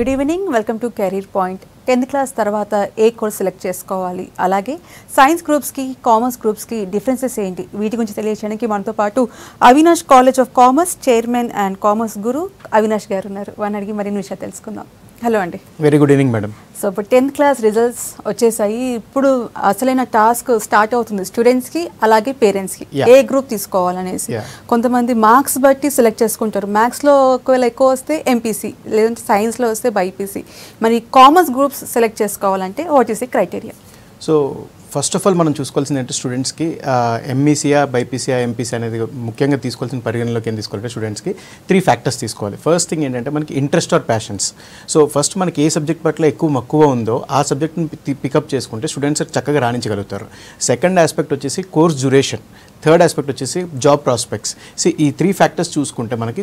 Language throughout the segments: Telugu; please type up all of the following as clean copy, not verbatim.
Good evening, welcome to career point. 10th class తర్వాత ఏ కోర్స్ సెలెక్ట్ చేసుకోవాలి, అలాగే సైన్స్ గ్రూప్స్కి కామర్స్ గ్రూప్స్కి డిఫరెన్సెస్ ఏంటి, వీటి గురించి తెలియజేయడానికి మనతో పాటు Avinash college of commerce chairman and commerce గురు అవినాష్ గారు ఉన్నారు. వారిని అడిగి మరిన్ని విషయాలు తెలుసుకుందాం. హలో అండి. Very good evening madam. So ఇప్పుడు 10th క్లాస్ రిజల్ట్స్ వచ్చేసాయి. ఇప్పుడు అసలైన టాస్క్ స్టార్ట్ అవుతుంది స్టూడెంట్స్కి అలాగే పేరెంట్స్కి. ఏ గ్రూప్ తీసుకోవాలనేసి కొంతమంది మార్క్స్ బట్టి సెలెక్ట్ చేసుకుంటారు. మ్యాథ్స్లో ఒకవేళ ఎక్కువ వస్తే ఎంపీసీ, లేదంటే సైన్స్లో వస్తే బైపీసీ. మరి కామర్స్ గ్రూప్స్ సెలెక్ట్ చేసుకోవాలంటే what is the criteria? So first of all మనం చూసుకోవాల్సింది అంటే స్టూడెంట్స్కి ఎంఈసీయా బైపీసీయా ఎంపీసీ అనేది ముఖ్యంగా తీసుకోవాల్సిన పరిగణలోకి ఏం తీసుకోవాలంటే స్టూడెంట్స్కి 3 ఫ్యాక్టర్స్ తీసుకోవాలి. ఫస్ట్ థింగ్ ఏంటంటే మనకి interest or passions. So first మనకి ఏ సబ్జెక్ట్ పట్ల ఎక్కువ మక్కువ ఉందో ఆ సబ్జెక్ట్ని పికప్ చేసుకుంటే స్టూడెంట్స్ చక్కగా రాణించగలుగుతారు. సెకండ్ ఆస్పెక్ట్ వచ్చేసి కోర్స్ డ్యూరేషన్. థర్డ్ ఆస్పెక్ట్ వచ్చేసి జాబ్ ప్రాస్పెక్ట్స్. ఈ 3 ఫ్యాక్టర్స్ చూసుకుంటే మనకి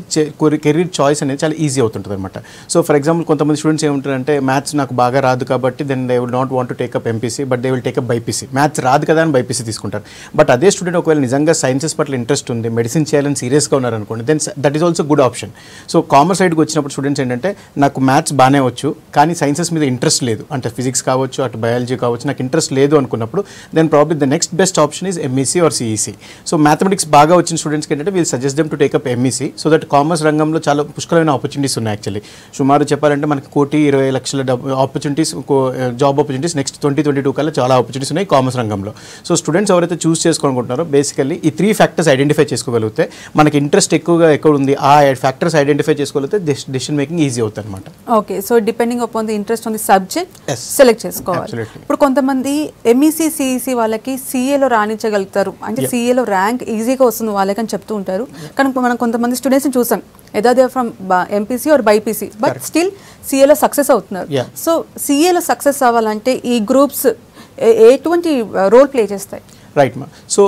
కెరీర్ చాయిస్ అనేది చాలా ఈజీ అవుతుంటుంది అనమాట. సో ఫర్ ఎగ్జాంపుల్ కొంతమంది స్టూడెంట్స్ ఏమంటారంటే మ్యాథ్స్ నాకు బాగా రాదు కాబట్టి then they will not want to take up MPC but they will take up BiPC. Maths రాదు కదా అని బైపీసీ తీసుకుంటారు. బట్ అదే స్టూడెంట్ ఒకవేళ నిజంగా సైన్సెస్ పట్ల ఇంట్రెస్ట్ ఉంది, మెడిసిన్ చేయాలని సీరియస్గా ఉన్నారనుకోండి, then that is also good option. So commerce సైడ్కి వచ్చినప్పుడు స్టూడెంట్స్ ఏంటంటే నాకు మ్యాథ్స్ బాగానే వచ్చు కానీ సైన్సెస్ మీద ఇంట్రెస్ట్ లేదు, అంటే ఫిజిక్స్ కావచ్చు అటు బయాలజీ కావచ్చు, నాకు ఇంట్రెస్ట్ లేదు అనుకున్నప్పుడు then probably the next best option is MEC or CEC. So mathematics బాగా వచ్చిన స్టూడెంట్స్కి ఏంటంటే we'll suggest them to take up MEC. So that commerce రంగంలో చాలా పుష్కలమైన ఆపర్చునిటీస్ ఉన్నాయి. యాక్చువల్లీ సుమారు చెప్పాలంటే మనకి 1,20,00,000 ఆపర్చునిటీస్, జాబ్ ఆపర్చునిటీస్ నెక్స్ట్ 2022 కల్లా చాలా ఆపర్చునిటీస్ ఉన్నాయి కామర్స్ రంగంలో. సో స్టూడెంట్స్ ఎవరైతే చూస్ చేసుకోనుకుంటున్నారో బేసికల్లీ ఈ 3 ఫ్యాక్టర్స్ ఐడెంటిఫై చేసుకోగలిగితే, మనకి ఇంట్రెస్ట్ ఎక్కువగా ఎక్కడ ఉంది ఆ ఫ్యాక్టర్స్ ఐడెంటిఫై చేసుకోగలిగితే డెసిషన్ మేకింగ్ ఈజీ అవుతుంది అనమాట. Okay, so depending upon the interest on the subject select చేసుకోవాలి. ఇప్పుడు కొంతమంది ఎంఈసీ సిఈసీ వాళ్ళకి సిఏలో రాణించగలుగుతారు, అంటే సిఏలో ర్యాంక్ ఈజీగా వస్తుంది వాళ్ళకని చెప్తూ ఉంటారు. కానీ మనం కొంతమంది స్టూడెంట్స్ని చూసాం, either they are from MPC or BIPC, but still CA లో సక్సెస్ అవుతున్నారు. సో CA లో సక్సెస్ అవ్వాలంటే ఈ గ్రూప్స్ ఎటువంటి రోల్ ప్లే చేస్తాయి? రైట్ మా. సో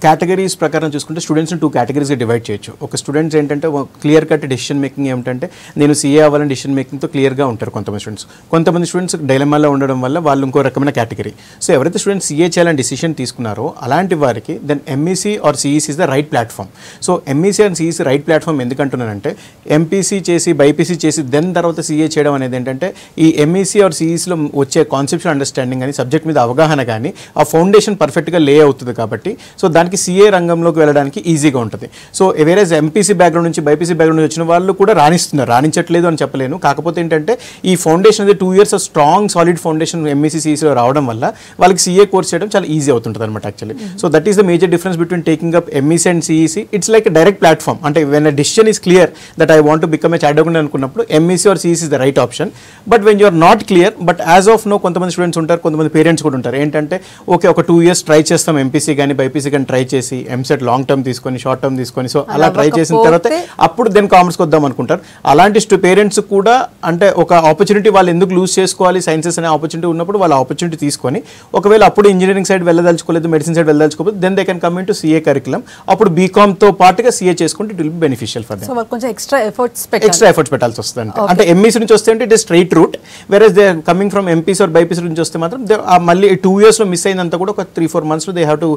కేటగిరీస్ ప్రకారం చూసుకుంటే స్టూడెంట్స్ని 2 కేటగిరీస్గా డివైడ్ చేయొచ్చు. ఒక స్టూడెంట్స్ ఏంటంటే క్లియర్ కట్ డెసిషన్ మేకింగ్ ఏమిటంటే నేను సీఏ అవ్వాలని డెసిషన్ మేకింగ్తో క్లియర్గా ఉంటారు కొంతమంది స్టూడెంట్స్. కొంతమంది స్టూడెంట్స్ డైలమాలో ఉండడం వల్ల వాళ్ళు ఇంకో రకమైన కేటగిరీ. సో ఎవరైతే స్టూడెంట్స్ సీఏ చేయాలని డెసిషన్ తీసుకున్నారో అలాంటి వారికి then MEC or CEC is the right platform. So MEC and CEC right platform ఎందుకంటున్నానంటే ఎంపీసీ చేసి బైపీసీ చేసి దెన్ తర్వాత సీఏ చేయడం అనేది ఏంటంటే ఈ ఎంఈసీ ఆర్ సిఈసీలో వచ్చే కాన్సెప్చువల్ అండర్స్టాండింగ్ కానీ సబ్జెక్ట్ మీద అవగాహన కానీ ఆ ఫౌండేషన్ పర్ఫెక్ట్గా లే అవుతుంది కాబట్టి సో దానికి సీఏ రంగంలోకి వెళ్ళడానికి ఈజీగా ఉంటుంది. సో వేరే ఎంపీసీ బ్యాక్గ్రౌండ్ నుంచి బైపీసీ బ్యాక్గ్రౌండ్ నుంచి వచ్చిన వాళ్ళు కూడా రాణించట్లేదు అని చెప్పలేను. కాకపోతే ఏంటంటే ఈ ఫౌండేషన్ అనేది 2 years strong solid foundation MEC సిఈసీలో రావడం వల్ల వాళ్ళకి సీఏ కోర్స్ చేయడం చాలా ఈజీ అవుతుంటుంది అనమాట actually. So that is the major difference between taking up MEC and CEC. It's like direct platform. అంటే when a decision is clear that I want to become a chartered accountant అనుకున్నప్పుడు MEC or CEC is the right option. But when you are not clear, but as of now కొంతమంది స్టూడెంట్స్ ఉంటారు, కొంతమంది పేరెంట్స్ కూడా ఉంటారు ఏంటంటే ఓకే ఒక 2 years ట్రై చేస్తాం ఎంపీసీ కానీ బైపీసీ కానీ ట్రై చేసి ఎంసెట్ లాంగ్ టర్మ్ తీసుకొని షార్ట్ టర్మ్ తీసుకొని సో అలా ట్రై చేసిన తర్వాత అప్పుడు దెన్ కామర్స్కి వద్దాం అనుకుంటారు. అలాంటి పేరెంట్స్ కూడా అంటే ఒక ఆపర్చునిటీ వాళ్ళు ఎందుకు లూజ్ చేసుకోవాలి, సైన్సెస్ అనే ఆపర్చునిటీ ఉన్నప్పుడు వాళ్ళ ఆపర్చునిటీ తీసుకొని ఒకవేళ అప్పుడు ఇంజనీరింగ్ సైడ్ వెళ్ళదలుచుకోలేదు, మెడిసిన్ సైడ్ వెళ్ళదలుచుకోలేదు, then they can come into CA curriculum. అప్పుడు బీకామ్తో పాటుగా సీఏ చేసుకుంటే it will be beneficial for them. కొంచెం ఎక్స్ట్రా ఎఫర్ట్స్ పెట్టాల్సి వస్తుంది. అంటే ఎంఈసీ నుంచి వస్తే అంటే it is straight route, versus they coming from MPC or BiPC నుంచి వస్తే మాత్రం మళ్ళీ 2 yearsలో మిస్ అయిందంతా కూడా ఒక 3-4 monthsలో they have to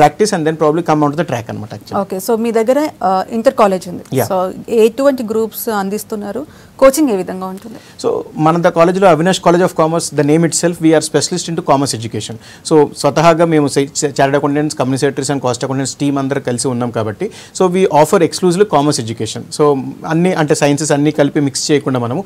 practice and then probably come out the track అనమాట. ఓకే, సో మీ దగ్గర ఇంటర్ కాలేజ్ ఉంది. సో ఎటువంటి గ్రూప్స్ అందిస్తున్నారు, కోచింగ్ ఏ విధంగా ఉంటుంది? సో మన కాలేజ్లో Avinash college of commerce, the name itself we are specialist into commerce education. So స్వతహాగా మేము chartered accountants, company secretaries and cost accountants team అందరూ కలిసి ఉన్నాం కాబట్టి so we offer exclusively commerce education. So అన్ని అంటే సైన్సెస్ అన్ని కలిపి మిక్స్ చేయకుండా మనము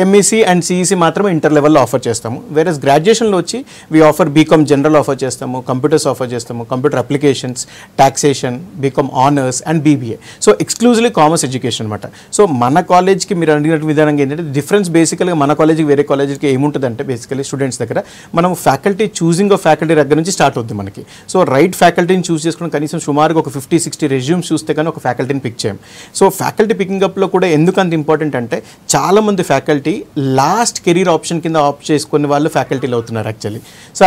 ఎంఈసీ అండ్ సిఈసీ మాత్రమే ఇంటర్ లెవెల్లో ఆఫర్ చేస్తాము. వేరే గ్రాడ్యుయేషన్లో వచ్చి we offer BCom general offer చేస్తాము, కంప్యూటర్స్ ఆఫర్ చేస్తాము, computer applications, taxation, BCom honours and BBA. So exclusively commerce education అనమాట. సో మన కాలేజ్కి మీరు అడిగినట్టు విధానంగా ఏంటంటే డిఫరెన్స్ బేసికల్గా మన కాలేజ్కి వేరే కాలేజ్కి ఏముంటుందంటే బేసికలీ స్టూడెంట్స్ దగ్గర మనం ఫ్యాకల్టీ చూసింగ్ ఆఫ్ ఫ్యాకల్టీ దగ్గర నుంచి స్టార్ట్ అవుతుంది మనకి. సో రైట్ ఫ్యాకల్టీని చూస్ చేసుకుని కనీసం సుమారుగా ఒక 50-60 రెజ్యూమ్స్ చూస్తే కానీ ఒక ఫ్యాకల్టీని పిక్ చేయం. సో ఫ్యాకల్టీ పికింగ్ అప్లో కూడా ఎందుకు అంత ఇంపార్టెంట్ అంటే చాలామంది ఫ్యాకల్టీ లాస్ట్ కెరీర్ ఆప్షన్ కింద ఆప్ట్ చేసుకునే వాళ్ళు ఫ్యాకల్టీలు అవుతున్నారు యాక్చువల్లీ. సో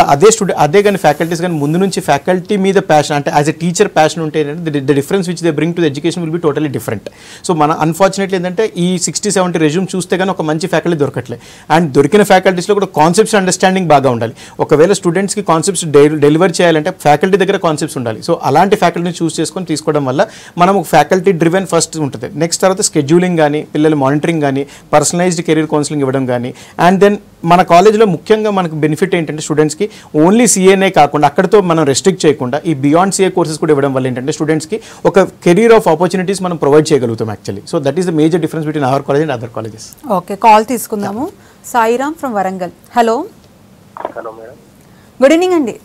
అదే కానీ ఫ్యాకల్టీస్ కానీ ముందు నుంచి ఫ్యాకల్టీ మీద ప్యాషన్ అంటే యాజ్ ఎ టీచర్ ప్యాషన్ ఉంటే the difference which they bring to the education will be totally different. So మన అన్ఫార్చునేట్లీ ఏంటంటే ఈ 60-70 రెజ్యూమ్స్ రెజ్యూమ్ చూస్తే కానీ ఒక మంచి ఫ్యాకల్టీ దొరకట్లేదు. అండ్ దొరికిన ఫ్యాకల్టీస్లో కూడా కాన్సెప్ట్స్ అండర్స్టాండింగ్ బాగా ఉండాలి. ఒకవేళ స్టూడెంట్స్కి కాన్సెప్ట్స్ డెలివర్ చేయాలంటే ఫ్యాకల్టీ దగ్గర కాన్సెప్ట్స్ ఉండాలి. సో అలాంటి ఫ్యాకల్టీని చూస్ చేసుకొని తీసుకోవడం వల్ల మనం ఫ్యాకల్టీ డ్రివెన్ ఫస్ట్ ఉంటుంది. నెక్స్ట్ తర్వాత స్కెడ్యూలింగ్ కానీ, పిల్లల మానిటరింగ్ కానీ, పర్సనలైజ్డ్ కెరీర్ కౌన్సిలింగ్ ఇవ్వడం కానీ. అండ్ దెన్ మన కాలేజ్లో ముఖ్యంగా మనకు బెనిఫిట్ ఏంటంటే స్టూడెంట్స్కి ఓన్లీ సీఏనే కాకుండా అక్కడితో మనం రెస్ట్రిక్ట్ చేయకుండా ఈ బియాండ్ సీఏ కోర్సెస్ కూడా ఇవ్వడం వల్ల ఏంటంటే స్టూడెంట్స్కి ఒక కెరీర్ ఆఫ్ ఆపర్చునిటీస్ మనం ప్రొవైడ్ చేయగలుగుతాం actually. So that is the major difference between our college and other colleges. Okay, call తీసుకుందాము. Sairam from Warangal. Hello. Hello madam. Good evening అండి.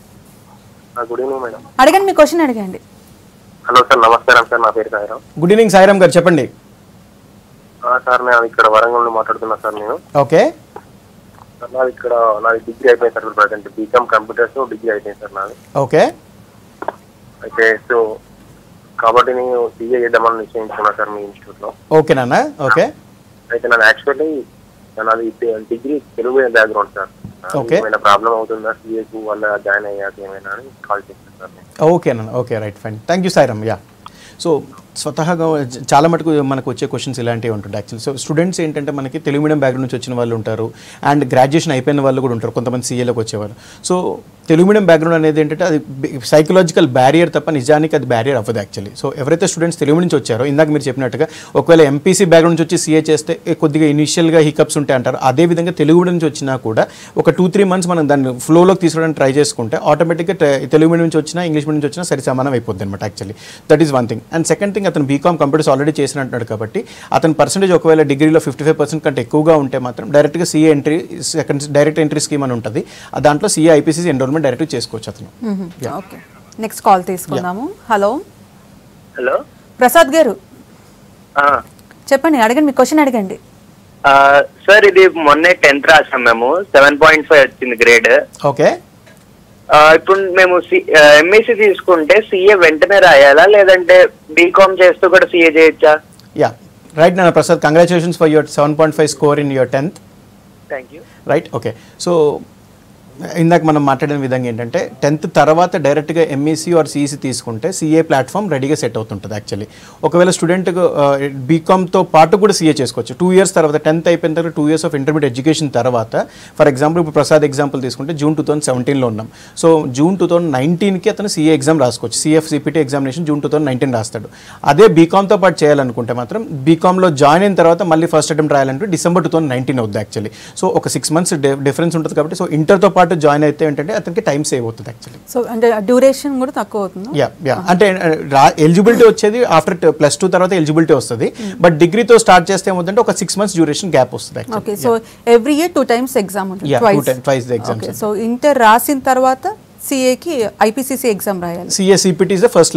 Good evening madam. అడగండి, మీ క్వశ్చన్ అడగండి. హలో సార్, నమస్కారం సార్, నా పేరు సాయిరామ్. గుడ్ ఈవినింగ్ సాయిరామ్ గారు, చెప్పండి. సార్ నేను ఇక్కడ వరంగల్ నుండి మాట్లాడుతున్నా సార్. నేను ఓకే. నాది డిగ్రీ అయిపోయింది sir. Present BCom computers degree అయిపోయింది సార్ నాది. ఓకే. అయితే సో కాబట్టి నేను సీఏ చేద్దామని నిశ్చయించుకున్నా సార్ మీ ఇన్స్టిట్యూట్ లో. ఓకే నాన్న. ఓకే. అయితే నాది యాక్చువల్లీ నాది degree Telugu background sir. Okay. ఏమైనా ప్రాబ్లం అవుతుందా సీఏకు వల్ల జాయిన్ అయ్యాక ఏమైనా అని కాల్ చేశాను సార్. ఓకే నాన్న. Okay, right, fine, thank you Sairam. Yeah, so స్వతహాగా చాలా మటుకు మనకు వచ్చే క్వశ్చన్స్ ఇలాంటివి ఉంటుంది యాక్చువల్లీ. సో స్టూడెంట్స్ ఏంటంటే మనకి తెలుగు మీడియం బ్యాక్గ్రౌండ్ నుంచి వచ్చిన వాళ్ళు ఉంటారు, అండ్ గ్రాడ్యుయేషన్ అయిపోయిన వాళ్ళు కూడా ఉంటారు, కొంతమంది సీఏలోకి వచ్చేవాళ్ళు. సో తెలుగు మీడియం బ్యాక్గ్రౌండ్ అనేది ఏంటంటే అది సైకలాజికల్ బ్యారియర్ తప్ప నిజానికి అది బ్యారియర్ అవ్వదు యాక్చువల్లీ. సో ఎవరైతే స్టూడెంట్స్ తెలుగు నుంచి వచ్చారో, ఇందాక మీరు చెప్పినట్టుగా ఒకవేళ ఎంపీసీ బ్యాక్గ్రౌండ్ నుంచి వచ్చి సీఏ చేస్తే కొద్దిగా ఇనిషియల్గా హికప్స్ ఉంటాయి అంటారు. అదేవిధంగా తెలుగు మీడియం నుంచి వచ్చినా కూడా ఒక 2-3 months మనం దాన్ని ఫ్లోలోకి తీసుకోవడానికి ట్రై చేసుకుంటే ఆటోమేటిక్గా తెలుగు మీడియం నుంచి వచ్చినా ఇంగ్లీష్ మీడియం నుంచి వచ్చినా సరి సమానం అయిపోద్ది అనమాట actually. That is one thing. And second thing, అతను బీకామ్ కంప్యూటర్స్ ఆల్రెడీ చేసినట్టున్నాడు కాబట్టి అతని పర్సెంటేజ్ ఒకవేళ డిగ్రీలో 55% కంటే ఎక్కువగా ఉంటే మాత్రం డైరెక్ట్గా CA entry, direct entry scheme అని ఉంటుంది. దాంట్లో సీఏ ఐపీసీసీ ఎన్రోల్మెంట్ డైరెక్ట్ చేసుకోవచ్చు అతను. ఓకే, నెక్స్ట్ కాల్ తీసుకుందాము. హలో. హలో ప్రసాద్ గారు, చెప్పండి, అడగండి, మీ క్వశ్చన్ అడగండి. సార్ ఇది మొన్నే 10th రాసాం మేము, 7.5 వచ్చింది గ్రేడ్. ఓకే. ఇప్పుడు మేము ఎంఈసీ తీసుకుంటే సీఏ వెంటనే రాయాలా, లేదంటే బీకామ్ చేస్తూ కూడా సీఏ చేయొచ్చా? యా, రైట్ నాన్న Prasad, congratulations for your 7.5 score in your 10th. Thank you. Right, okay. So ఇందాక మనం మాట్లాడిన విధంగా ఏంటంటే 10th తర్వాత డైరెక్ట్గా ఎంఈసీ ఆర్ సిఈసీ తీసుకుంటే సీఏ ప్లాట్ఫామ్ రెడీగా సెట్ అవుతుంటుంది యాక్చువల్లీ. ఒకవేళ స్టూడెంట్ బీకామ్తో పాటు కూడా సీఏ చేసుకోవచ్చు 2 years తర్వాత. 10th అయిపోయిన తర్వాత 2 years ఆఫ్ ఇంటర్మీడియట్ ఎడ్యుకేషన్ తర్వాత, ఫర్ ఎగ్జాంపుల్ ఇప్పుడు ప్రసాద్ ఎగ్జాంపుల్ తీసుకుంటే June 2017లో ఉన్నాం. సో June 2019కి అతను సీఏ ఎగ్జామ్ రాసుకోవచ్చు. సిఎఫ్సిపిటీ ఎగ్జామినేషన్ June 2019 రాస్తాడు. అదే బీకామ్తో పాటు చేయాలనుకుంటే మాత్రం బీకామ్లో జాయిన్ అయిన తర్వాత మళ్ళీ ఫస్ట్ అటెంప్ట్ రాయాలంటే December 2019 అవుతుంది యాక్చువల్లీ. సో ఒక 6 months డిఫరెన్స్ ఉంటుంది కాబట్టి సో ఇంటర్తో పాటు జాయిన్ అయితే ఏంటంటే అతనికి టైం సేవ్ అవుతుంది యాక్చువల్లీ. సో అంటే డ్యూరేషన్ కూడా తక్కువ అవుతుంది. యా, అంటే ఎలిజిబిలిటీ వచ్చేది ఆఫ్టర్ +2 తర్వాత ఎలిజిబిలిటీ వస్తుంది. బట్ డిగ్రీతో స్టార్ట్ చేస్తే ఏమవుతుందంటే ఒక 6 months డ్యూరేషన్ గ్యాప్ వస్తుంది. Okay, so every year 2 times exam ఉంటుంది. Twice the exam. So inter రాసిన తర్వాత సిఏకి ఐపీసీసీ ఎగ్జామ్ రాయాలి. CA CPT is the first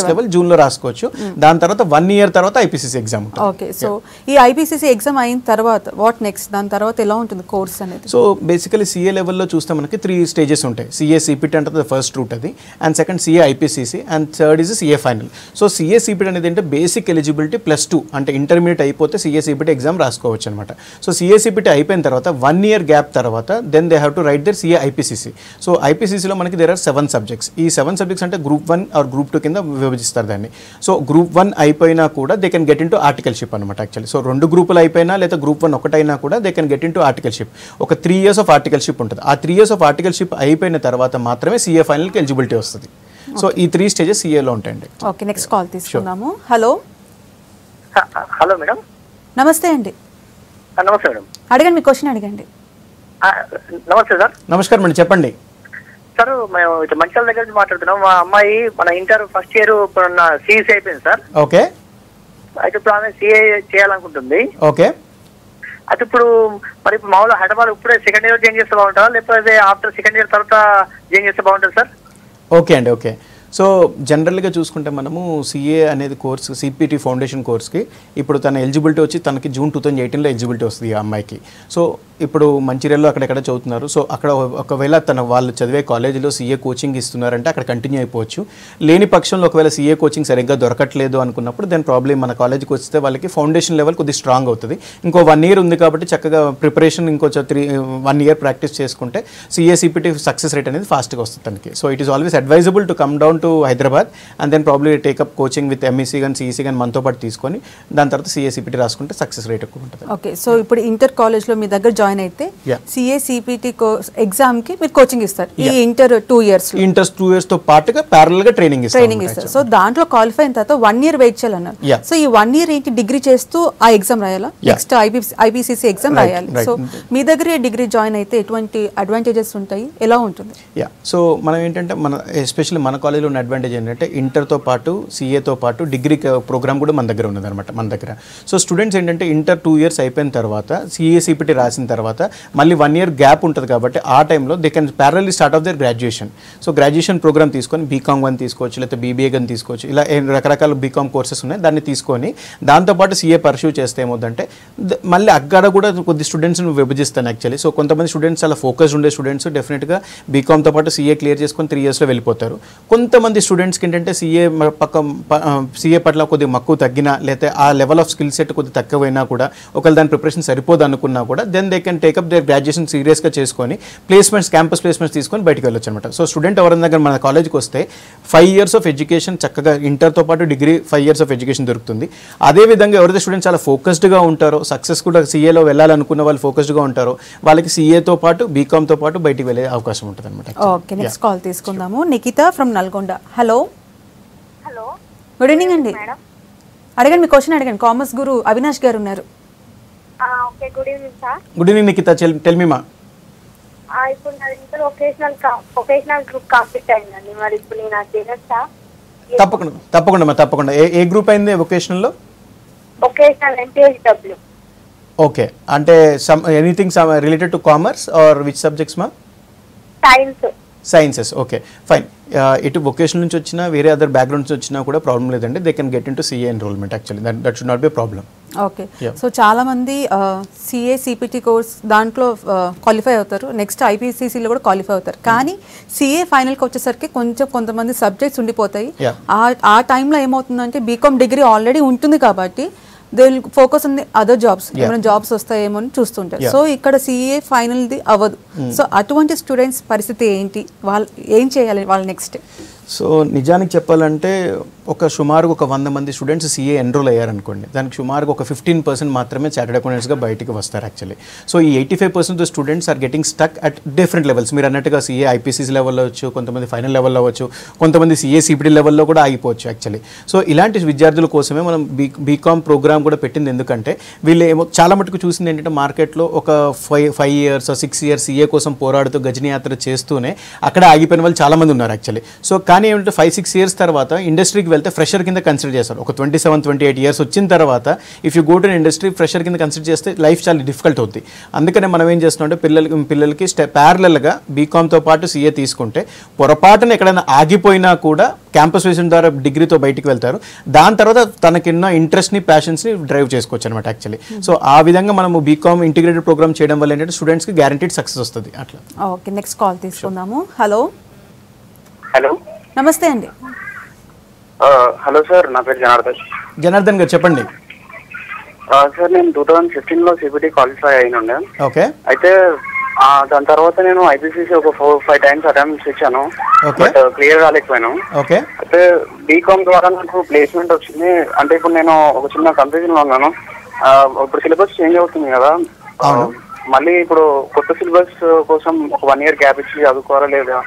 level జూన్లో రాసుకోవచ్చు. దాని తర్వాత 1 year తర్వాత ఐపీసీసీ ఎగ్జామ్ ఉంటుంది. ఓకే, సో ఈ ఐపీసీసీ ఎగ్జామ్ అయిన తర్వాత వాట్ నెక్స్ట్? దాని తర్వాత ఎలా ఉంటుంది కోర్స్ అనేది? సో బేసికలీ సిఏ లెవెల్లో చూస్తే మనకి 3 stages ఉంటాయి. సిఏ సిపిటీ అంటే ఫస్ట్ రూట్ అది, and second CA IPCC, and third is CA final. So CA CPT అనేది అంటే బేసిక్ ఎలిజిబిలిటీ +2 అంటే ఇంటర్మీడియట్ అయిపోతే సిఏ సిపిటీ ఎగ్జామ్ రాసుకోవచ్చు అనమాట. సో సిఏ సిపిటీ అయిపోయిన తర్వాత 1 year గ్యాప్ తర్వాత then they have to write the CA IPCC. So ఐపీసీసీలో మనకి దేర్ ఆర్ 7 subjects. ఈ 7 subjects అంటే Group 1 ఆర్ Group 2 కింద విభజిస్తారు దాన్ని. సో Group 1 అయిపోయినా కూడా they can get in to articleship అనమాట యాక్చువల్లీ. సో 2 గ్రూపులు అయిపోయినా లేదా Group 1 ఒకటైనా కూడా they can get in to articleship. ఒక 3 years ఆఫ్ ఆర్టికల్షిప్ ఉంటుంది. ఆ 3 years ఆఫ్ ఆర్టికల్షిప్ అయిపోయిన తర్వాత మాత్రమే సిఏ ఫైనల్కి ఎలిజిబిలిటీ వస్తుంది. సో ఈ 3 stages సిఏలో ఉంటాయండి. ఓకే, నెక్స్ట్ కాల్ తీసుకుందాము. హలో. Hello madam. నమస్తే అండి. నమస్తే మేడం. అడగండి, మీ క్వశ్చన్ అడగండి. నమస్తే సార్. నమస్కారం అండి, చెప్పండి. సార్ మేము ఇట్లా మంచిర్యాల దగ్గర నుంచి మాట్లాడుతున్నాం. మా అమ్మాయి మన ఇంటర్ ఫస్ట్ ఇయర్ ఇప్పుడు సిఈసీ అయిపోయింది సార్. ఓకే. అయితే ఇప్పుడు ఆమె సిఏ చేయాలనుకుంటుంది. ఓకే. అయితే ఇప్పుడు మరి మామూలుగా హైదరాబాద్ ఇప్పుడే సెకండ్ ఇయర్ జాయిన్ చేస్తే బాగుంటుందా, లేకపోతే ఆఫ్టర్ సెకండ్ ఇయర్ తర్వాత జాయిన్ చేస్తే బాగుంటుంది సార్? ఓకే అండి, ఓకే. సో జనరల్గా చూసుకుంటే మనము సిఏ అనేది కోర్స్ సిపిటి ఫౌండేషన్ కోర్స్కి ఇప్పుడు తన ఎలిజిబిలిటీ వచ్చి తనకి June 2018లో ఎలిజిబిలిటీ వస్తుంది ఆ అమ్మాయికి. సో ఇప్పుడు మంచిర్యాలలో అక్కడెక్కడ చదువుతున్నారు, సో అక్కడ ఒకవేళ వాళ్ళు చదివే కాలేజీలో సీఏ కోచింగ్ ఇస్తున్నారంటే అక్కడ కంటిన్యూ అయిపోవచ్చు. లేని పక్షంలో ఒకవేళ సీఏ కోచింగ్ సరిగ్గా దొరకట్లేదు అనుకున్నప్పుడు దెన్ ప్రాబ్లం మన కాలేజీకి వస్తే వాళ్ళకి ఫౌండేషన్ లెవెల్ కొద్దిగా స్ట్రాంగ్ అవుతుంది. ఇంకో 1 year ఉంది కాబట్టి చక్కగా ప్రిపరేషన్ ఇంకో 1 year ప్రాక్టీస్ చేసుకుంటే సీఏ సిపిటి సక్సెస్ రేట్ అనేది ఫాస్ట్గా వస్తుంది తనకి. So it is always advisable to come down to Hyderabad and then probably take up coaching with MEC కానీ సిఈసీ కానీ మనతో పాటు తీసుకొని దాని తర్వాత సీఏ సిపిటి రాసుకుంటే సక్సెస్ రేట్ ఎక్కువ ఉంటుంది. ఓకే, సో ఇప్పుడు ఇంటర్ కాలేజ్లో మీ దగ్గర జాయిన్ అయితే సిఏ సిపిటి ఎగ్జామ్కి మీరు కోచింగ్ ఇస్తారు ఈ ఇంటర్ 2 years. ఇంటర్ 2 years తో పాటుగా ప్యారల్ గా ట్రైనింగ్ ఇస్తారు. సో దాంట్లో క్వాలిఫై అయిన తర్వాత 1 year వెయిట్ చేయాలన్నారు. సో ఈ 1 year ఏంటి, డిగ్రీ చేస్తూ ఆ ఎగ్జామ్ రాయాలా, నెక్స్ట్ ఐపీసీసీ ఎగ్జామ్ రాయాలి. సో మీ దగ్గర డిగ్రీ జాయిన్ అయితే ఎటువంటి అడ్వాంటేజెస్ ఉంటాయి, ఎలా ఉంటుంది? సో మనం ఏంటంటే ఎస్పెషల్లీ మన కాలేజ్లో ఉన్న అడ్వాంటేజ్ ఏంటంటే ఇంటర్తో పాటు సీఏతో పాటు డిగ్రీ ప్రోగ్రామ్ కూడా మన దగ్గర ఉన్నదన్నమాట మన దగ్గర. సో స్టూడెంట్స్ ఏంటంటే ఇంటర్ 2 years అయిపోయిన తర్వాత సీఏ సిపిటి రాసిన తర్వాత మళ్ళీ 1 year గ్యాప్ ఉంటుంది కాబట్టి ఆ టైంలో they can parallelly start off their graduation. So graduation program తీసుకొని బీకామ్ 1 తీసుకోవచ్చు, లేకపోతే బీబీఏ కానీ తీసుకోవచ్చు, ఇలా రకరకాల బీకామ్ కోర్సెస్ ఉన్నాయి, దాన్ని తీసుకొని దాంతోపాటు సీఏ పర్స్యూ చేస్తే ఏమవుతుందంటే మళ్ళీ అక్కడ కూడా కొద్ది స్టూడెంట్స్ని విభజిస్తాను యాక్చువల్లీ. సో కొంతమంది స్టూడెంట్స్ చాలా ఫోకస్డ్ ఉండే స్టూడెంట్స్ డెఫినెట్గా బీకామ్తో పాటు సీఏ క్లియర్ చేసుకొని 3 yearsలో వెళ్ళిపోతారు. కొంతమంది స్టూడెంట్స్కి ఏంటంటే సీఏ పట్ల కొద్దిగా మక్కువ తగ్గినా లేకపోతే ఆ లెవెల్ ఆఫ్ స్కిల్ సెట్ కొద్దిగా తక్కువైనా కూడా ఒకవేళ దాని ప్రిపరేషన్ సరిపోదు అనుకున్నా కూడా then they can take up their graduation సీరియస్గా చేసుకొని ప్లేస్మెంట్స్ క్యాంపస్ ప్లేస్మెంట్స్ తీసుకొని బయటకు వెళ్ళొచ్చు అనమాట. సో స్టూడెంట్ ఎవరి దగ్గర మన కాలేజ్కి వస్తే 5 years ఆఫ్ ఎడ్యుకేషన్ చక్కగా ఇంటర్తో పాటు డిగ్రీ 5 years ఆఫ్ ఎడ్యుకేషన్ దొరుకుతుంది. అదేవిధంగా ఎవరైతే స్టూడెంట్స్ చాలా ఫోకస్డ్గా ఉంటారో సక్సెస్ కూడా సీఏలో వెళ్ళాలనుకున్న వాళ్ళు ఫోకస్డ్గా ఉంటారో వాళ్ళకి సీఏతో పాటు బీకామ్తో పాటు బయటికి వెళ్ళే అవకాశం ఉంటుంది అనమాట. ఓకే, నెక్స్ట్ కాల్ తీసుకుందాము. Nikhita from Nalgonda. Hello. Hello, good evening అండి. అడగండి, మీ క్వశ్చన్ అడగండి. కామర్స్ గురు అవినాష్ గారు ఉన్నారు. Okay, good evening sir. Good evening Nikhita, tell me మా. ఇప్పుడు నా ఇంటర్ వొకేషనల్ గ్రూప్ కంప్లీట్ అయిందండి. మరి ఇప్పుడు నేను అది చేయొచ్చా? తప్పకుండా. ఏ గ్రూప్ అయింది వొకేషనల్లో? Vocational MPHW. ఓకే, అంటే anything related to commerce or which subjects మా? సైన్సెస్. Okay, fine. ఇటు వొకేషనల్ నుంచి వచ్చినా వేరే అదర్ బ్యాక్గ్రౌండ్ నుంచి వచ్చినా కూడా ప్రాబ్లం లేదండి. They can get into CA enrolment actually. That should not be problem. Okay, so చాలా మంది సిఏ సిపిటి కోర్స్ దాంట్లో క్వాలిఫై అవుతారు, నెక్స్ట్ ఐపీసీసీలో కూడా క్వాలిఫై అవుతారు. కానీ సిఏ ఫైనల్కి వచ్చేసరికి కొంతమంది సబ్జెక్ట్స్ ఉండిపోతాయి. ఆ టైంలో ఏమవుతుందంటే బీకామ్ డిగ్రీ ఆల్రెడీ ఉంటుంది కాబట్టి they will focus on the other jobs, ఏమైనా జాబ్స్ వస్తాయేమో అని చూస్తుంటారు. సో ఇక్కడ సిఏ ఫైనల్ది అవ్వదు. సో అటువంటి స్టూడెంట్స్ పరిస్థితి ఏంటి, వాళ్ళు ఏం చేయాలి వాళ్ళు నెక్స్ట్? సో నిజానికి చెప్పాలంటే సుమారుగా 100 మంది స్టూడెంట్స్ సీఏ ఎన్రోల్ అయ్యారనుకోండి, దానికి సుమారుగా 15% మాత్రమే చార్టెడ్ అకౌంటెంట్స్గా బయటికి వస్తారు యాక్చువల్లీ. సో ఈ 85% students are getting stuck at different levels. మీరు అన్నట్టుగా సీఏ ఐపీసీసీ లెవెల్లో అవ్వచ్చు, కొంతమంది ఫైనల్ లెవెల్లో అవ్వచ్చు, కొంతమంది సీఏ సిపిడి లెవెల్లో కూడా ఆగిపోవచ్చు యాక్చువల్లీ. సో ఇలాంటి విద్యార్థుల కోసమే మనం బీకామ్ ప్రోగ్రామ్ కూడా పెట్టింది. ఎందుకంటే వీళ్ళు చాలా మటుకు చూసింది ఏంటంటే మార్కెట్లో ఒక 5 years 6 years సీఏ కోసం పోరాడుతూ గజనీ యాత్ర చేస్తూనే అక్కడ ఆగిపోయిన వాళ్ళు చాలామంది ఉన్నారు యాక్చువల్లీ. సో కానీ ఏమంటే 5-6 years తర్వాత ఇండస్ట్రీకి వెళ్తే ఫ్రెషర్ కింద కన్సిడర్ చేస్తారు. ఒక 27-28 years వచ్చిన తర్వాత if you go to industry fresher కింద కన్సిడర్ చేస్తే లైఫ్ చాలా డిఫికల్ట్ అవుతుంది. అందుకనే మనం ఏం చేస్తున్నాం అంటే పిల్లలకి ప్యారలల్గా బీకామ్తో పాటు సీఏ తీసుకుంటే పొరపాటున ఎక్కడైనా ఆగిపోయినా కూడా క్యాంపస్ ప్లేస్మెంట్ ద్వారా డిగ్రీతో బయటికి వెళ్తారు. దాని తర్వాత తనకిన్న ఇంట్రెస్ట్ని ప్యాషన్స్ని డ్రైవ్ చేసుకోవచ్చు అనమాట యాక్చువల్లీ. సో ఆ విధంగా మనము బీకామ్ ఇంటిగ్రేటెడ్ ప్రోగ్రామ్ చేయడం వల్ల ఏంటంటే స్టూడెంట్స్కి గ్యారంటీడ్ సక్సెస్ వస్తుంది అట్లా. ఓకే, నెక్స్ట్ కాల్ తీసుకుందాము. హలో. నమస్తే అండి. హలో సార్, నా పేరు జనార్దన్ గారు, చెప్పండి. సార్ నేను 2015లో సిబిటి క్వాలిఫై అయినుండే. ఓకే. అయితే దాని తర్వాత నేను ఐపీసీసీ ఒక 4-5 times అటెంప్ట్స్ ఇచ్చాను, బట్ క్లియర్ కాలేకపోయాను. ఓకే. అయితే బీకామ్ ద్వారా నాకు ప్లేస్మెంట్ వచ్చింది. అంటే ఇప్పుడు నేను ఒక చిన్న కన్ఫ్యూజన్ లో ఉన్నాను. ఇప్పుడు సిలబస్ చేంజ్ అవుతుంది కదా, మళ్ళీ ఇప్పుడు కొత్త సిలబస్ కోసం ఒక 1 year గ్యాప్ ఇచ్చి చదువుకోవాలా లేదా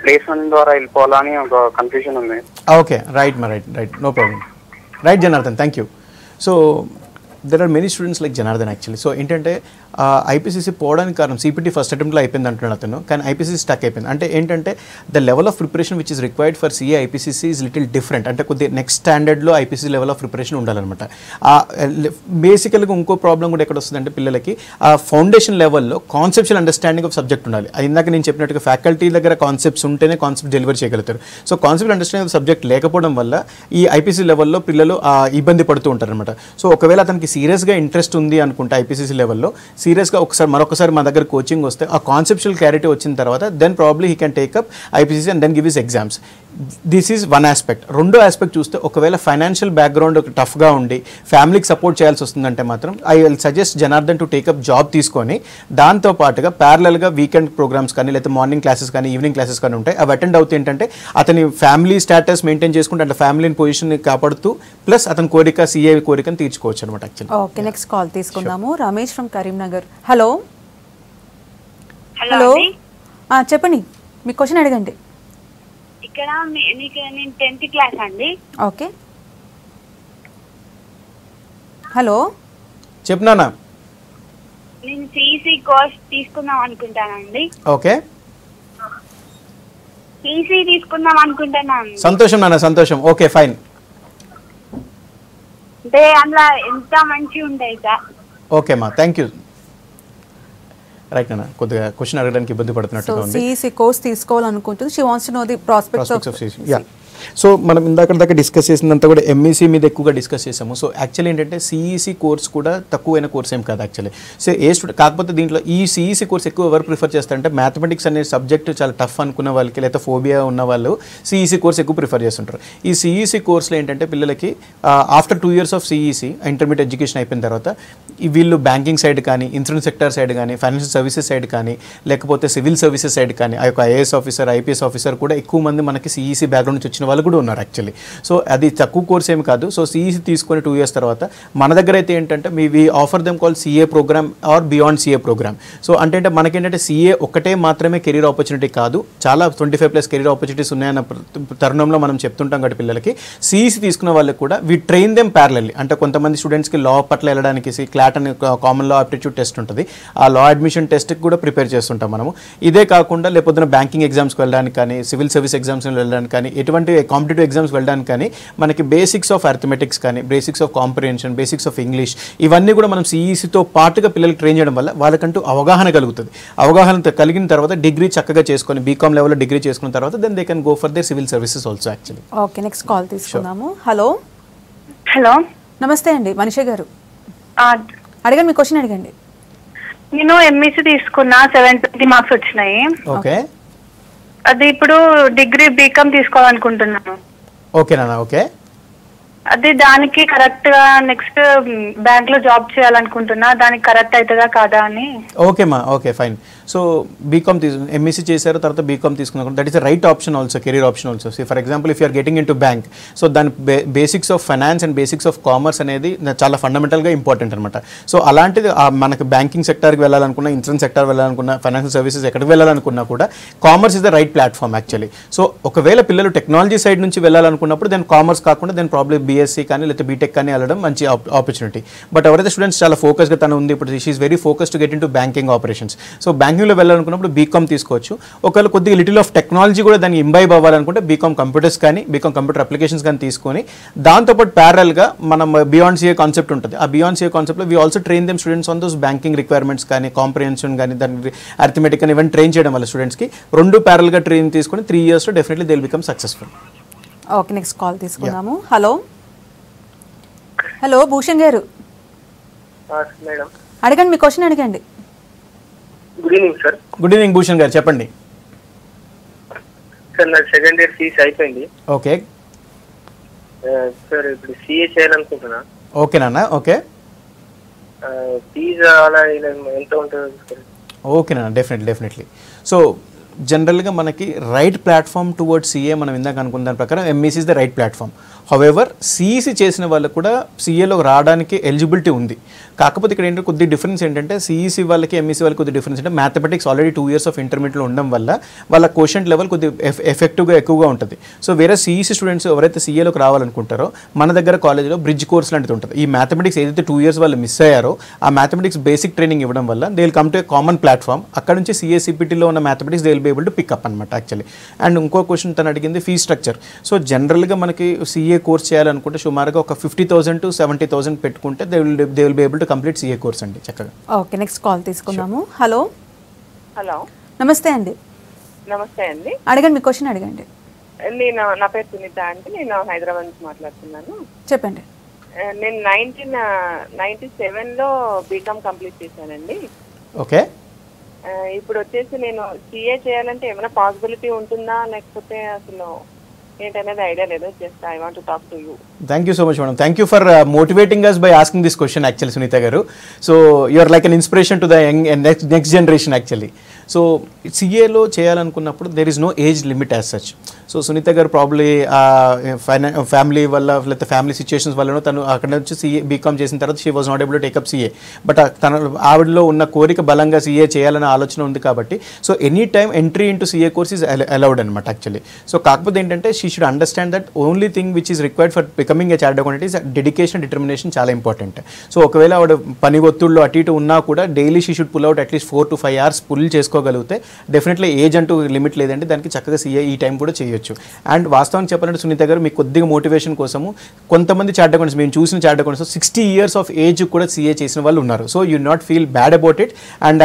ప్లేస్మెంట్ ద్వారా వెళ్ళిపోవాలా అని ఒక కన్ఫ్యూజన్ ఉంది. Okay, right no problem. Right Janardhan, thank you. So there are many students like Janardhan actually. So ఏంటంటే ఐపీసీసీ పోవడానికి కారణం సిపిటి ఫస్ట్ అటెంప్ట్లో అయిపోయింది అంటున్నాడు అతను, కానీ ఐపీసీసీ స్టక్ అయిపోయింది. అంటే ఏంటంటే the level of preparation which is required for CA IPCC is little different. అంటే కొద్దిగా నెక్స్ట్ స్టాండర్డ్లో ఐపీసీ లెవెల్ ఆఫ్ ప్రిపరేషన్ ఉండాలన్నమాట. బేసికల్గా ఇంకో ప్రాబ్లం కూడా ఎక్కడ వస్తుందంటే పిల్లలకి ఆ ఫౌండేషన్ లెవెల్లో కాన్సెప్చువల్ అండర్స్టాండింగ్ ఆఫ్ సబ్జెక్ట్ ఉండాలి. అది ఇందాక నేను చెప్పినట్టుగా ఫ్యాకల్టీ దగ్గర కాన్సెప్ట్స్ ఉంటేనే కాన్సెప్ట్ డెలివర్ చేయగలుగుతారు. So concept understanding of subject లేకపోవడం వల్ల ఈ ఐపీసీ లెవెల్లో పిల్లలు ఇబ్బంది పడుతూ ఉంటారనమాట. సో ఒకవేళ అతనికి సీరియస్గా ఇంట్రెస్ట్ ఉంది అనుకుంటే ఐపీసీసీ లెవెల్లో సీరియస్గా మరొకసారి మా దగ్గర కోచింగ్ వస్తే ఆ కాన్సెప్చువల్ క్లారిటీ వచ్చిన తర్వాత then probably he can take up IPCC and then give his exams. This is one aspect. రెండో ఆస్పెక్ట్ చూస్తే ఒకవేళ ఫైనాన్షియల్ బ్యాక్గ్రౌండ్ టఫ్గా ఉండి ఫ్యామిలీకి సపోర్ట్ చేయాల్సి వస్తుందంటే మాత్రం I will suggest Janardhan to take up job తీసుకొని దాంతో పాటుగా ప్యారలల్గా వీకెండ్ ప్రోగ్రామ్స్ కానీ లేకపోతే మార్నింగ్ క్లాసెస్ కానీ ఈవినింగ్ క్లాసెస్ కానీ ఉంటాయి, అవి అటెండ్ అవుతాయి. ఏంటంటే అతని ఫ్యామిలీ స్టేటస్ మెయింటైన్ చేసుకుంటే అంటే ఫ్యామిలీని పొజిషన్ని కాపాడుతూ ప్లస్ అతని కోరిక సీఏ కోరికను తీర్చుకోవచ్చు అనమాట యాక్చువల్లీ. ఓకే, నెక్స్ట్ కాల్ తీసుకుందాము. Ramesh from Karimnagar. Hello hello, చెప్పండి మీ క్వశ్చన్ అడగండి. ఇక్కడ నేను 10th క్లాస్ అండి. ఓకే, హలో చెప్పనా? నేను సిఈసి కోర్స్ తీసుకుందాం అనుకుంటానండి. ఓకే, సిఈసి తీసుకుందాం అనుకుంటున్నాను. సంతోషం నాన్న, సంతోషం. Okay, fine. అంటే అందులో ఎంత మంచి ఉంటాయి సార్? ఓకే మా, థ్యాంక్ యూ. రైట్ అన్న, కొద్దిగా క్వశ్చన్ అడగడానికి ఇబ్బంది పడుతున్నట్టుగా ఉంది. సిఈసి కోర్స్ తీసుకోవాలనుకుంటుంది. She wants to know the prospects of CEC. Yeah, so మనం దాకా డిస్కస్ చేసినంత కూడా ఎంఈసీ మీద ఎక్కువగా డిస్కస్ చేసాము. సో యాక్చువల్లీ ఏంటంటే సిఈసి కోర్స్ కూడా తక్కువైన కోర్స్ ఏం కాదు యాక్చువల్లీ. సో ఏ స్టూడెంట్ కాకపోతే దీంట్లో ఈ సిఈసి కోర్స్ ఎక్కువ ఎవరు ప్రిఫర్ చేస్తారంటే మ్యాథమెటిక్స్ అనే సబ్జెక్ట్ చాలా టఫ్ అనుకున్న వాళ్ళకి లేదా ఫోబియా ఉన్న వాళ్ళు సిఈసి కోర్స్ ఎక్కువ ప్రిఫర్ చేస్తుంటారు. ఈ సిఈసి కోర్స్లో ఏంటంటే పిల్లలకి after 2 years of CEC intermediate education అయిపోయిన తర్వాత వీళ్ళు బ్యాంకింగ్ సైడ్ కానీ ఇన్సూరెన్స్ సెక్టర్ సైడ్ కానీ ఫైనాన్షియల్ సర్వీసెస్ సైడ్ కానీ లేకపోతే సివిల్ సర్వీసెస్ సైడ్ కానీ ఆ యొక్క ఐఏఎస్ ఆఫీసర్ ఐపీఎస్ ఆఫీసర్ కూడా ఎక్కువ మంది మనకి సిఈసి బ్యాక్గ్రౌండ్ నుంచి వచ్చిన వాళ్ళు కూడా ఉన్నారు యాక్చువల్లీ. సో అది తక్కువ కోర్స్ ఏమి కాదు. సో సిఈసి తీసుకొని 2 years తర్వాత మన దగ్గర అయితే ఏంటంటే we offer them call CA program or beyond CA program. So అంటే మనకేంటంటే సిఏ ఒక్కటే మాత్రమే కెరీర్ ఆపర్చునిటీ కాదు, చాలా 25+ కెరీర్ ఆపర్చునిటీస్ ఉన్నాయన్న తరుణంలో మనం చెప్తుంటాం కాబట్టి పిల్లలకి సిఈసి తీసుకున్న వాళ్ళకి కూడా వి ట్రైన్ దెమ్ ప్యారలల్లీ. అంటే కొంతమంది స్టూడెంట్స్కి లా పట్ల వెళ్ళడానికి క్లాట్ అని కామన్ లా ఆప్టిట్యూడ్ టెస్ట్ ఉంటుంది, ఆ లా అడ్మిషన్ టెస్ట్కి కూడా ప్రిపేర్ చేస్తుంటాం మనము. ఇదే కాకుండా లేకపోతే బ్యాంకింగ్ ఎగ్జామ్స్కి వెళ్ళడానికి కానీ సివిల్ సర్వీస్ ఎగ్జామ్స్ వెళ్ళడానికి కానీ ఎటువంటి కాంపిటేటివ్ ఎగ్జామ్స్ వెళ్ళడానికి కానీ మనకి బేసిక్స్ ఆఫ్ అర్థమెటిక్స్ కానీ basics of comprehension basics of English ఇవన్నీ కూడా మనం సిఈసితో పాటుగా పిల్లలకి ట్రైన్ చేయడం వల్ల వాళ్ళకంటూ అవగాహన కలుగుతుంది. అవగాహన కలిగిన తర్వాత డిగ్రీ చక్కగా చేసుకొని బీకామ్ లెవెల్లో డిగ్రీ చేసుకున్న తర్వాత then they can go for their civil services also actually. Okay, next call తీసుకుందాము. హలో హలో, నమస్తే అండి, మనిష గారు. అడగండి, మీ క్వశ్చన్ అడగండి. నేను ఎంఈసి తీసుకున్నా, 720 మార్క్స్ వచ్చినాయి. ఓకే, అది ఇప్పుడు డిగ్రీ బీకామ్ తీసుకోవాలనుకుంటున్నాను. ఓకే నాన్న. ఓకే, అది దానికి కరెక్ట్ గా నెక్స్ట్ బ్యాంక్ లో జాబ్ చేయాలనుకుంటున్నా, దానికి కరెక్ట్ అవుతుందా కాదా అని. ఓకే మా, okay fine. So BCom MEC చేశారు, తర్వాత బీకామ్ తీసుకున్నారు, that is right option also, career option also. For example if you're getting into bank, so దాని basics of finance and basics of commerce అనేది చాలా ఫండమెంటల్గా ఇంపార్టెంట్ అనమాట. సో అలాంటిది మనకి బ్యాంకింగ్ సెక్టర్కి వెళ్ళాలనుకున్నా, ఇన్సూరెన్స్ సెక్టర్ వెళ్ళాలనుకున్నా, ఫైనాన్షియల్ సర్వీసెస్ ఎక్కడికి వెళ్ళాలనుకున్నా కూడా commerce is the right platform actually. So ఒకవేళ పిల్లలు టెక్నాలజీ సైడ్ నుంచి వెళ్ళాలనుకున్నప్పుడు దెన్ కామర్స్ కాకుండా దెన్ ప్రాబ్లమ్ బీఎస్సీ కానీ లేకపోతే బీటెక్ కానీ వెళ్ళడం మంచి ఆపర్చునిటీ. బట్ ఎవరైతే స్టూడెంట్స్ చాలా ఫోకస్గా తను ఉంది, ఇప్పుడు she is very focus to get in to banking operations. So బ్యాంకింగ్లో వెళ్ళాలనుకున్నప్పుడు బీకామ్ తీసుకోవచ్చు. ఒకవేళ కొద్దిగా లిటిల్ ఆఫ్ టెక్నాలజీ కూడా దాన్ని ఇంబైబ్ అవ్వాలనుకుంటే బీకామ్ కంప్యూటర్స్ కానీ బీకామ్ కంప్యూటర్ అప్లికేషన్స్ కానీ తీసుకొని దాంతోపాటు ప్యారల్గా మనం బియాండ్ సిఏ కాన్సెప్ట్ ఉంటుంది. ఆ బియాండ్ సిఏ కాన్సెప్ట్లో we also train them students on those banking requirements కానీ కాంప్రిహెన్షన్ కానీ దాని అర్థమెటిక్ కానీ ఇవన్నీ ట్రైన్ చేయడం వల్ల స్టూడెంట్స్కి రెండు ప్యారల్గా ట్రైన్ తీసుకొని 3 yearsలో definitely they will become successful. Okay, next call తీసుకుందాము. హలో హలో, భూషణ్ గారు. మేడం అడగండి, మీ క్వశ్చన్ అడగండి. Good evening sir. Good evening Bhushan గారు, చెప్పండి. సార్ నా సెకండ్ ఇయర్ ఫీజు అయిపోయింది. ఓకే సార్ ఇప్పుడు సిఏ చేయాలనుకుంటున్నా. ఓకే నాన్న. ఓకే, ఫీజు అలా ఎంత ఉంటుంది? ఓకే నాన్న, డెఫినెట్లీ. సో జనరల్గా మనకి రైట్ ప్లాట్ఫామ్ టువర్డ్స్ సిఏ మనం ఇందాక అనుకున్న దాని ప్రకారం MEC is the right platform. However CEC చేసిన వాళ్ళకు కూడా సిఏలో రావడానికి ఎలిజిబిలిటీ ఉంది. కాకపోతే ఇక్కడ ఏంటంటే కొద్ది డిఫరెన్స్ ఏంటంటే సిఈసి వాళ్ళకి ఎంఈసీ వాళ్ళకి కొద్ది డిఫరెన్స్ అంటే మ్యాథమెటిక్స్ ఆల్రెడీ 2 years ఆఫ్ ఇంటర్మీడియట్లో ఉండడం వల్ల వాళ్ళ క్వశ్చన్ లెవెల్ కొద్ది ఎఫెక్టివ్గా ఎక్కువగా ఉంటుంది. సో వేరే సిఈసి స్టూడెంట్స్ ఎవరైతే సిఏలోకి రావాలనుకుంటారో మన దగ్గర కాలేజ్లో బ్రిడ్జ్ కోర్స్ లాంటిది ఉంటుంది. ఈ మ్యాథమెటిక్స్ ఏదైతే 2 years వాళ్ళు మిస్ అయ్యారో ఆ మ్యాథమెటిక్స్ బేసిక్ ట్రైనింగ్ ఇవ్వడం వల్ల they will come to a common platform. అక్కడ నుంచి సిఏసిపిటీలో ఉన్న mathematics they will be able to pick up అనమాట యాక్చువల్లీ. అండ్ ఇంకో క్వశ్చన్ తను అడిగింది ఫీ స్ట్రక్చర్. సో జనరల్గా మనకి సిఏ కోర్స్ చేయాలనుకుంటే సుమారుగా ఒక 50,000 to 70,000 పెట్టుకుంటే they will be able to complete CA course అండి చక్కగా. ఓకే, నెక్స్ట్ కాల్ తీసుకుందాము. హలో హలో, నమస్తే అండి. నమస్తే అండి. అడగండి, మీ క్వశ్చన్ అడగండి. నా పేరు సునీత అండి, నేను హైదరాబాద్ నుంచి మాట్లాడుతున్నాను. చెప్పండి. నేను 1997లో బీకామ్ కంప్లీట్ చేశానండి. ఓకే. ఇప్పుడు వచ్చేసి నేను సిఏ చేయాలంటే ఏమైనా పాసిబిలిటీ ఉంటుందా, లేకపోతే అసలు ఏంటనేది ఐడియా లేదు. Just I want to talk to you. Thank you so much madam. Thank you for motivating us by asking this question actually Sunitha గారు. So you are like an inspiration to the next generation actually. So సిఏలో చేయాలనుకున్నప్పుడు there is no age limit as such. So Sunitha గారు ప్రాబ్లీ ఫ్యామిలీ వల్ల లేకపోతే ఫ్యామిలీ సిచ్యువేషన్స్ వల్లనో తను అక్కడ నుంచి సిఏ బీకామ్ చేసిన తర్వాత she was not able to take up CA. But తన ఆవిడలో ఉన్న కోరిక బలంగా సిఏ చేయాలనే ఆలోచన ఉంది కాబట్టి so any time entry into CA course is allowed అనమాట యాక్చువల్లీ. సో కాకపోతే ఏంటంటే she should understand that only thing which is required for becoming a chartered accountant is dedication, determination చాలా ఇంపార్టెంట్. సో ఒకవేళ ఆవిడ పని ఒత్తిడిలో అటు ఇటు ఉన్నా కూడా daily she should pull out at least 4 to 5 hours pull చేసుకోగలిగితే డెఫినెట్లీ ఏజ్ అంటూ లిమిట్ లేదంటే దానికి చక్కగా సిఏ ఈ టైం కూడా చేయొచ్చు. అండ్ వాస్తవానికి చెప్పాలంటే సునీత గారు మీకు కొద్దిగా మోటివేషన్ కోసము కొంతమంది చార్టర్డ్ అకౌంటెంట్స్ మేము చూసిన chartered accountants 60 years of age కూడా సిఏ చేసిన వాళ్ళు ఉన్నారు. So you not feel bad about it and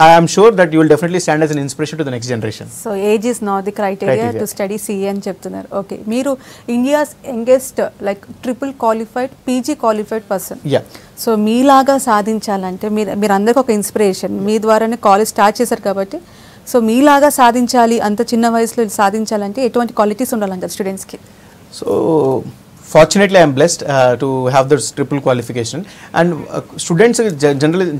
I'm sure that you will definitely stand as an inspiration to the next generation. So age is not the criteria to study CA అని చెప్తున్నారు. ఓకే, మీరు India's youngest like triple qualified PG qualified person. So మీలాగా సాధించాలంటే మీరు అందరికి ఒక ఇన్స్పిరేషన్. మీ ద్వారానే కాలేజ్ స్టార్ట్ చేశారు కాబట్టి సో మీలాగా సాధించాలి, అంత చిన్న వయసులో సాధించాలంటే ఎటువంటి క్వాలిటీస్ ఉండాలంటారు స్టూడెంట్స్కి? So fortunately I am blessed to have this triple qualification and students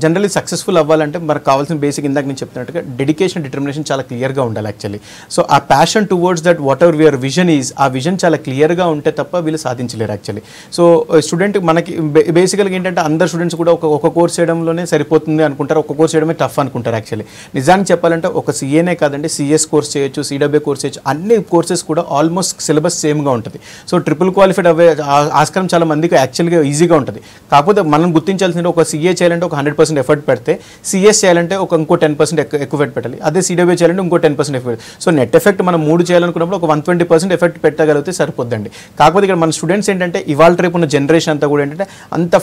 generally successful అవ్వాలంటే మనకు కావాల్సిన బేసిక్ ఇందాక నేను చెప్తున్నట్టుగా డెడికేషన్, డిటర్మినేషన్ చాలా క్లియర్గా ఉండాలి యాక్చువల్లీ. సో ఆ passion towards that what ever your vision is, ఆ విజన్ చాలా క్లియర్గా ఉంటే తప్ప వీళ్ళు సాధించలేరు యాక్చువల్లీ. సో స్టూడెంట్ మనకి బేసికల్గా ఏంటంటే అందరు స్టూడెంట్స్ కూడా ఒక కోర్స్ చేయడంలోనే సరిపోతుంది అనుకుంటారు, ఒక కోర్స్ చేయడమే టఫ్ అనుకుంటారు యాక్చువల్లీ. నిజానికి చెప్పాలంటే ఒక సిఏనే కాదండి, సిఎస్ కోర్స్ చేయొచ్చు, సిడబ్ల్యూ కోర్స్ చేయొచ్చు, అన్ని కోర్సెస్ కూడా ఆల్మోస్ట్ సిలబస్ సేమ్గా ఉంటుంది. సో ట్రిపుల్ క్వాలిఫైడ్ ఆస్కారం చాలా మందికి యాక్చువల్గా ఈజీగా ఉంటుంది. కాకపోతే మనం గుర్తించాల్సింది ఒక సిఏ చేయాలంటే ఒక 100% ఎఫర్ట్ పెడితే, సిఎస్ చేయాలంటే ఇంకో 10% ఎక్కువ ఎఫర్ట్ పెట్టాలి, అదే సిడబ్ల్యూ చేయాలంటే ఇంకో 10% ఎఫర్ట్. సో నెట్ ఎఫెక్ట్ మనం 3 చేయాలనుకున్నప్పుడు ఒక 120% ఎఫర్ట్ పెట్టగలిగితే సరిపోద్దండి. కాకపోతే ఇక్కడ మన స్టూడెంట్స్ ఏంటంటే ఇవాళ రేపు ఉన్న జనరేషన్ అంతా కూడా ఏంటంటే అంత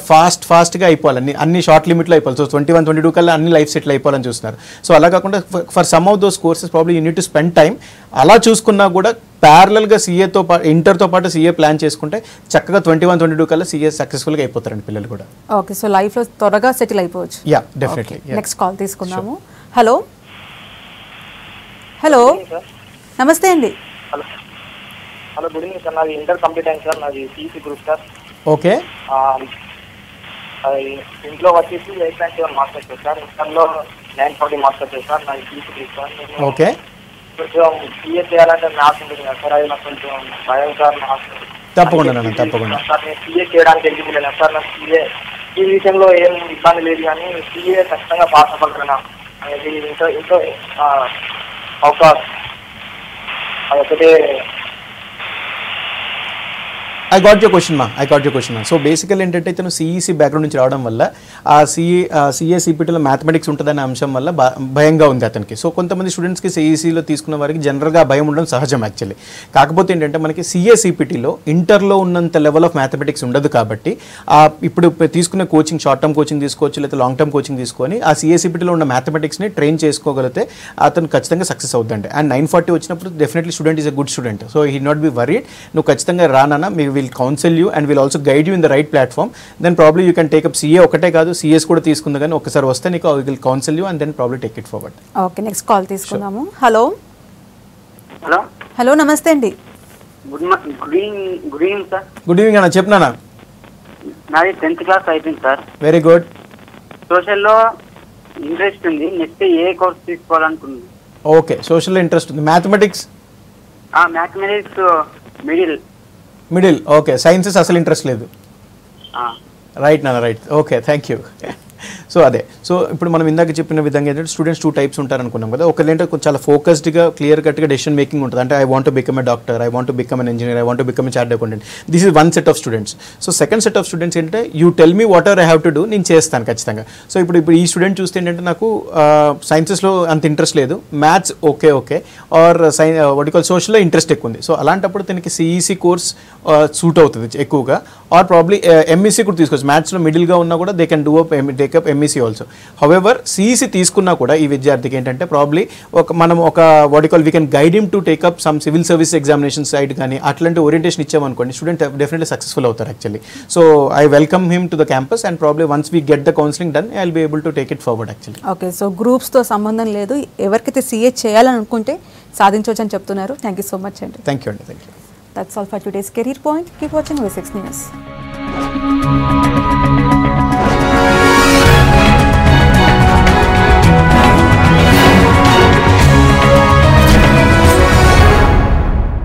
ఫాస్ట్గా అయిపోవాలి, అన్ని షార్ట్ లిమిట్లో అయిపోవాలి. సో 21-22 కల్లా అన్ని లైఫ్ సెటిల్ అయిపోవాలని చూస్తున్నారు. సో అలా కాకుండా for some of those courses probably you need to spend time. అలా చూసుకున్నా కూడా ప్యారలల్గా సిఏతో పాటు ఇంటర్తో పాటు సిఏ ప్లాన్ చేసుకుంటే చక్కగా 21-22 కల్లా సిఏ సక్సెస్ఫుల్గా అయిపోతారండి పిల్లలు కూడా. ఓకే, సో లైఫ్లో త్వరగా సెటిల్ అయిపోవచ్చు. Yeah definitely. నెక్స్ట్ కాల్ తీసుకుందాము. హలో హలో, నమస్తే అండి. Hello, good evening sir. నాది ఇంటర్ కంప్లీట్ అయింది సార్, నాది సిఈసి గ్రూప్ సార్. ఓకే. ఇంట్లో వచ్చేసి 8.7 మార్క్స్ వచ్చాయి సార్, ఇంటర్లో 940 మార్క్స్ వచ్చాయి సార్. నాది సిఈసి గ్రూప్ సార్. ఓకే. కొంచెం సిఏ చేయాలంటే మ్యాథ్స్ ఉంటుంది కదా సార్, అది నాకు కొంచెం భయం సార్. తప్పకుండా తప్పకుండా సార్ నేను సిఏ చేయడానికి ఎలిజిబుల్ అయినా సార్. నాకు సిఏ ఈ విషయంలో ఏం ఇబ్బంది లేదు, కానీ సిఏ ఖచ్చితంగా పాస్ అవ్వగలనా అనేది ఇంట్లో అవకాశం అదొకటే. ఐ గాట్ యువర్ క్వశ్చన్ మా. సో బేసికల్ ఏంటంటే ఇతను సిఈసి బ్యాక్గ్రౌండ్ నుంచి రావడం వల్ల ఆ సిఏ సిపిటీలో మ్యాథమెటిక్స్ ఉంటుందనే అంశం వల్ల భయంగా ఉంది అతనికి. సో కొంతమంది స్టూడెంట్స్కి సిఈసిలో తీసుకున్న వారికి జనరల్గా భయం ఉండడం సహజం యాక్చువల్లీ. కాకపోతే ఏంటంటే మనకి సిఏ సిపిటీలో ఇంటర్లో ఉన్నంత లెవెల్ ఆఫ్ మ్యాథమెటిక్స్ ఉండదు కాబట్టి ఇప్పుడు తీసుకునే కోచింగ్, షార్ట్ టర్మ్ కోచింగ్ తీసుకోవచ్చు లేదా లాంగ్ టర్మ్ కోచింగ్ తీసుకొని ఆ సిఏ సిపిటీలో ఉన్న మ్యాథమెటిక్స్ని ట్రైన్ చేసుకోగలిగితే అతను ఖచ్చితంగా సక్సెస్ అవుతుందండి. అండ్ 940 వచ్చినప్పుడు definitely student is a good student. So he not be worried. నువ్వు ఖచ్చితంగా రానా, మీరు will counsel you and will also guide you in the right platform. Then probably you can take up CA ఒకటే కాదు, CS కూడా తీసుకుందా కానీ ఒకసారి వస్తే నీకు I will counsel you and then probably take it forward. Okay, next call తీసుకుందాము. హలో హలో హలో, నమస్తే అండి. Good evening sir. Good evening అన్న, చెప్పినానా? నాది 10th క్లాస్ అయిపోయింది సార్. Very good. సోషల్లో ఇంట్రెస్ట్ ఉంది, నెక్స్ట్ ఏ కోర్స్ తీసుకోవాలనుకుంది? ఓకే, సోషల్లో ఇంట్రెస్ట్ ఉంది. Mathematics middle. ఓకే, సైన్సెస్ అసలు ఇంట్రెస్ట్ లేదు. రైట్ నాన్న, right. Okay, thank you. So అదే, సో ఇప్పుడు మనం ఇందాక చెప్పిన విధంగా ఏంటంటే స్టూడెంట్స్ 2 types ఉంటారు అనుకున్నాం కదా. ఒకళ్ళేంటే చాలా ఫోకస్డ్గా క్లియర్ కట్గా డెసిషన్ మేకింగ్ ఉంటుంది. అంటే I want to become a doctor, I want to become an engineer, I want to become a chartered accountant. This is one set of students. So second set of students ఏంటంటే you tell me whatever I have to do, నేను చేస్తాను ఖచ్చితంగా. సో ఇప్పుడు ఈ స్టూడెంట్ చూస్తే ఏంటంటే నాకు సైన్సెస్లో అంత ఇంట్రెస్ట్ లేదు, మ్యాథ్స్ ఓకే ఆర్ సోషల్లో ఇంట్రెస్ట్ ఎక్కువ ఉంది. సో అలాంటప్పుడు తనకి సిఈసి కోర్స్ సూట్ అవుతుంది ఎక్కువగా. ఆర్ ప్రాబ్లీ ఎంఈసీ కూడా తీసుకోవచ్చు. మ్యాథ్స్లో మిడిల్గా ఉన్నా కూడా they can do take up MEC also. However CEC తీసుకున్నా కూడా ఈ విద్యార్థికి ఏంటంటే ప్రాబ్లీ మనం ఒక what call we can guide him to take up some civil service examination side కానీ అట్లాంటి ఓరియంటేషన్ ఇచ్చామనుకోండి స్టూడెంట్ డెఫినెట్లీ సక్సెస్ఫుల్ అవుతారు actually. So I welcome him to the campus and probably once we get the counselling done I will be able to take it forward actually. Okay, so గ్రూప్స్తో సంబంధం లేదు, ఎవరికైతే సీఏ చేయాలని అనుకుంటే సాధించవచ్చు అని చెప్తున్నారు. థ్యాంక్ యూ సో మచ్ అండి. థ్యాంక్ యూ అండి. Thank you. That's all for today's Career Point. Keep watching V6 News.